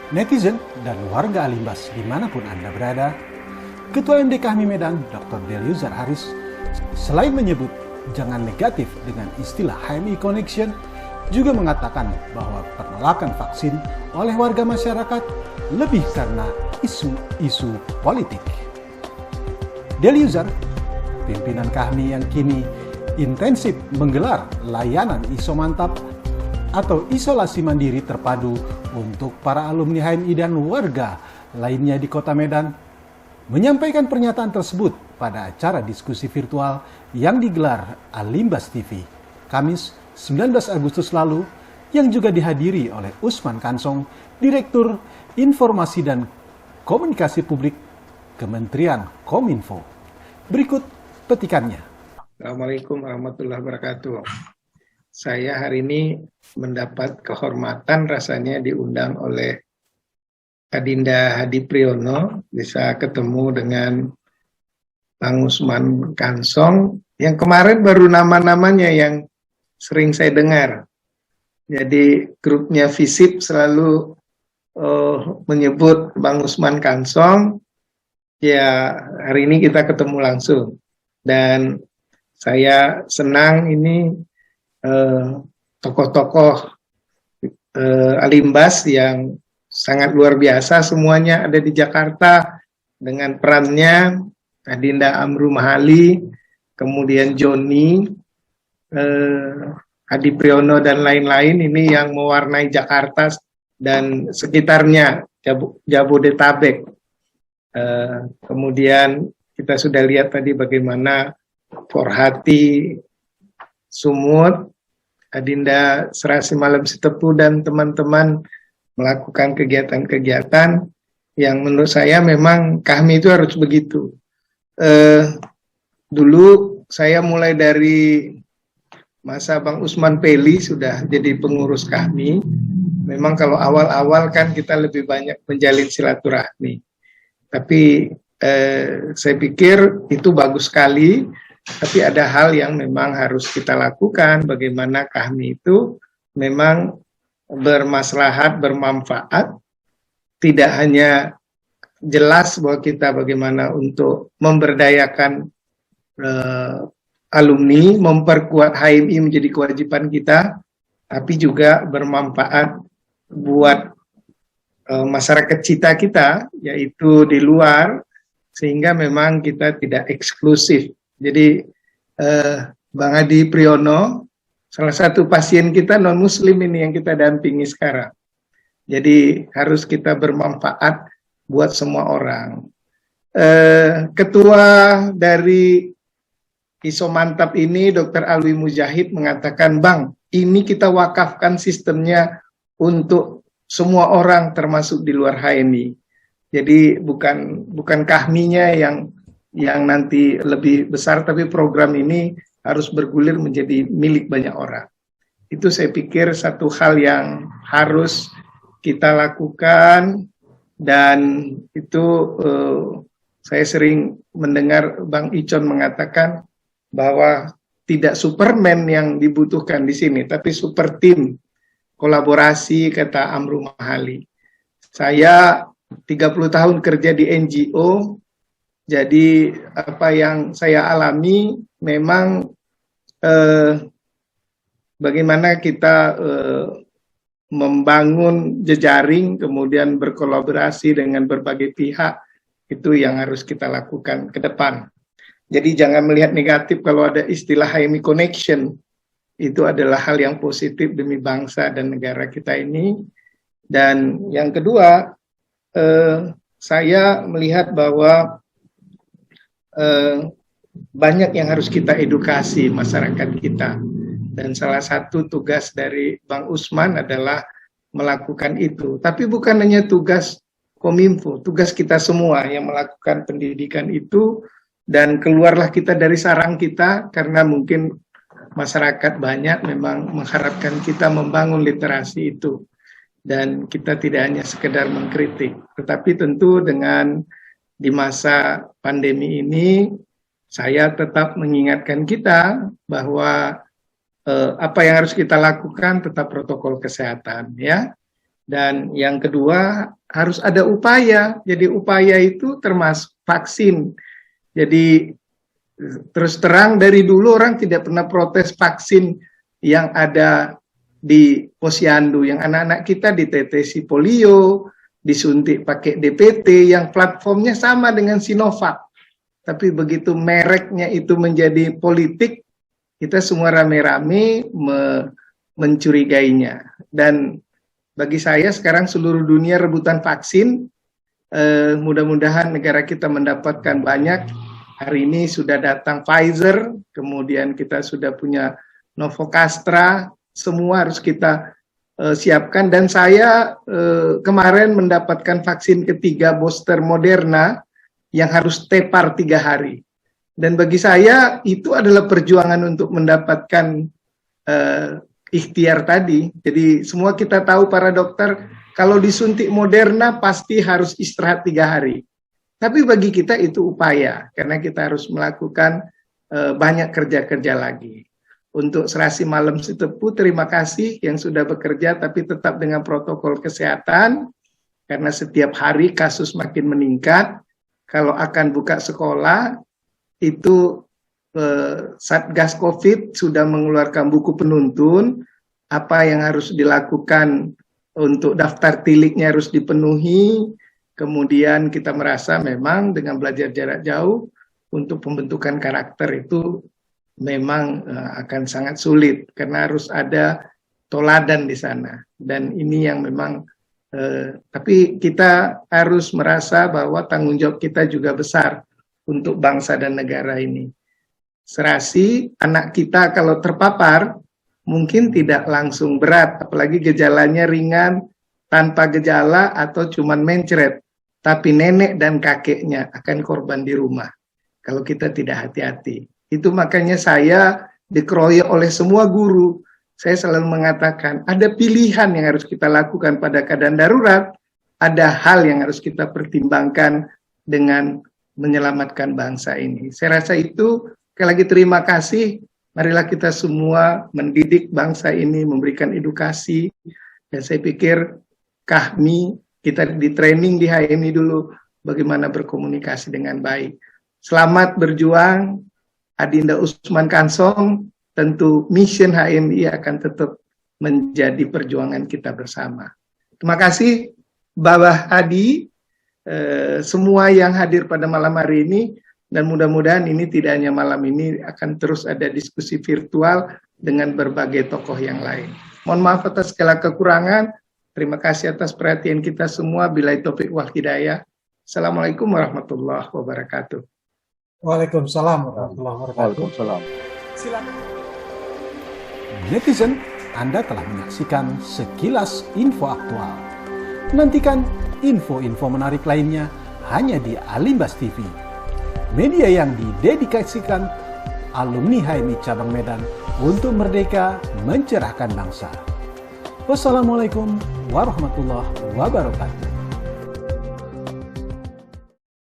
Netizen dan warga Alimbas dimanapun Anda berada, Ketua MD Kahmi Medan, Dr. Deliuzar Haris, selain menyebut jangan negatif dengan istilah HMI Connection, juga mengatakan bahwa penolakan vaksin oleh warga masyarakat lebih karena isu-isu politik. Deliuzar, pimpinan Kahmi yang kini intensif menggelar layanan isomantap atau isolasi mandiri terpadu untuk para alumni HMI dan warga lainnya di Kota Medan, menyampaikan pernyataan tersebut pada acara diskusi virtual yang digelar Alimbas TV, Kamis 19 Agustus lalu, yang juga dihadiri oleh Usman Kansong, Direktur Informasi dan Komunikasi Publik Kementerian Kominfo. Berikut petikannya. Assalamualaikum warahmatullahi wabarakatuh. Saya hari ini mendapat kehormatan rasanya diundang oleh Adinda Hadi Priyono, bisa ketemu dengan Bang Usman Kansong, yang kemarin baru nama-namanya yang sering saya dengar. Jadi grupnya FISIP selalu menyebut Bang Usman Kansong. Ya, hari ini kita ketemu langsung. Dan saya senang ini tokoh-tokoh Alimbas yang sangat luar biasa, semuanya ada di Jakarta dengan perannya, Adinda Amru Mahali, kemudian Joni, Hadi Priyono dan lain-lain, ini yang mewarnai Jakarta dan sekitarnya, Jabodetabek. Kemudian kita sudah lihat tadi bagaimana Forhati, Sumut, Adinda Serasi Malam Sitepu dan teman-teman melakukan kegiatan-kegiatan yang menurut saya memang Kahmi itu harus begitu. Dulu saya mulai dari masa Bang Usman Peli sudah jadi pengurus Kahmi. Memang kalau awal-awal kan kita lebih banyak menjalin silaturahmi. Tapi saya pikir itu bagus sekali. Tapi ada hal yang memang harus kita lakukan, bagaimana Kahmi itu memang bermaslahat, bermanfaat, tidak hanya jelas bahwa kita bagaimana untuk memberdayakan alumni, memperkuat HMI menjadi kewajiban kita, tapi juga bermanfaat buat masyarakat kita, yaitu di luar, sehingga memang kita tidak eksklusif. Jadi Bang Hadi Priyono, salah satu pasien kita non-muslim ini yang kita dampingi sekarang. Jadi harus kita bermanfaat buat semua orang. Ketua dari Isomantap ini, Dr. Alwi Mujahid, mengatakan, Bang, ini kita wakafkan sistemnya untuk semua orang termasuk di luar HMI. Jadi bukan Kahminya yang nanti lebih besar, tapi program ini harus bergulir menjadi milik banyak orang. Itu saya pikir satu hal yang harus kita lakukan, dan itu saya sering mendengar Bang Icon mengatakan bahwa tidak Superman yang dibutuhkan di sini, tapi super team, kolaborasi, kata Amru Mahali. Saya 30 tahun kerja di NGO, jadi apa yang saya alami memang bagaimana kita membangun jejaring, kemudian berkolaborasi dengan berbagai pihak, itu yang harus kita lakukan ke depan. Jadi jangan melihat negatif kalau ada istilah HMI Connection, itu adalah hal yang positif demi bangsa dan negara kita ini. Dan yang kedua, saya melihat bahwa banyak yang harus kita edukasi masyarakat kita, dan salah satu tugas dari Bang Usman adalah melakukan itu. Tapi bukan hanya tugas Kominfo, tugas kita semua yang melakukan pendidikan itu, dan keluarlah kita dari sarang kita, karena mungkin masyarakat banyak memang mengharapkan kita membangun literasi itu, dan kita tidak hanya sekedar mengkritik, tetapi tentu dengan di masa pandemi ini, saya tetap mengingatkan kita bahwa apa yang harus kita lakukan tetap protokol kesehatan, ya. Dan yang kedua, harus ada upaya. Jadi upaya itu termasuk vaksin. Jadi terus terang dari dulu orang tidak pernah protes vaksin yang ada di posyandu. Yang anak-anak kita ditetesi polio, disuntik pakai DPT, yang platformnya sama dengan Sinovac. Tapi begitu mereknya itu menjadi politik, kita semua rame-rame mencurigainya. Dan bagi saya sekarang seluruh dunia rebutan vaksin, mudah-mudahan negara kita mendapatkan banyak. Hari ini sudah datang Pfizer, kemudian kita sudah punya Novocastra, semua harus kita siapkan. Dan saya kemarin mendapatkan vaksin ketiga booster Moderna yang harus tepar 3 hari. Dan bagi saya itu adalah perjuangan untuk mendapatkan ikhtiar tadi. Jadi semua kita tahu para dokter, kalau disuntik Moderna pasti harus istirahat 3 hari. Tapi bagi kita itu upaya, karena kita harus melakukan banyak kerja-kerja lagi. Untuk Serasi Malam Sitepu, terima kasih yang sudah bekerja, tapi tetap dengan protokol kesehatan, karena setiap hari kasus makin meningkat. Kalau akan buka sekolah, itu Satgas COVID sudah mengeluarkan buku penuntun, apa yang harus dilakukan untuk daftar tiliknya harus dipenuhi. Kemudian kita merasa memang dengan belajar jarak jauh untuk pembentukan karakter itu memang akan sangat sulit, karena harus ada toladan di sana. Dan ini yang memang, tapi kita harus merasa bahwa tanggung jawab kita juga besar untuk bangsa dan negara ini. Serasi, anak kita kalau terpapar, mungkin tidak langsung berat, apalagi gejalanya ringan, tanpa gejala atau cuman mencret. Tapi nenek dan kakeknya akan korban di rumah, kalau kita tidak hati-hati. Itu makanya saya dikeroyok oleh semua guru. Saya selalu mengatakan, ada pilihan yang harus kita lakukan pada keadaan darurat, ada hal yang harus kita pertimbangkan dengan menyelamatkan bangsa ini. Saya rasa itu. Sekali lagi terima kasih, marilah kita semua mendidik bangsa ini, memberikan edukasi, dan saya pikir kami, kita di training di HMI dulu, bagaimana berkomunikasi dengan baik. Selamat berjuang, Adinda Usman Kansong, tentu mission HMI akan tetap menjadi perjuangan kita bersama. Terima kasih, Babah Adi, semua yang hadir pada malam hari ini. Dan mudah-mudahan ini tidak hanya malam ini, akan terus ada diskusi virtual dengan berbagai tokoh yang lain. Mohon maaf atas segala kekurangan. Terima kasih atas perhatian kita semua. Billahi taufiq wal hidayah. Assalamualaikum warahmatullahi wabarakatuh. Waalaikumsalam warahmatullahi wabarakatuh. Waalaikumsalam. Silakan. Netizen, Anda telah menyaksikan sekilas info aktual. Nantikan info-info menarik lainnya hanya di Alimbas TV. Media yang didedikasikan alumni HMI Cabang Medan untuk merdeka mencerahkan bangsa. Wassalamualaikum warahmatullahi wabarakatuh.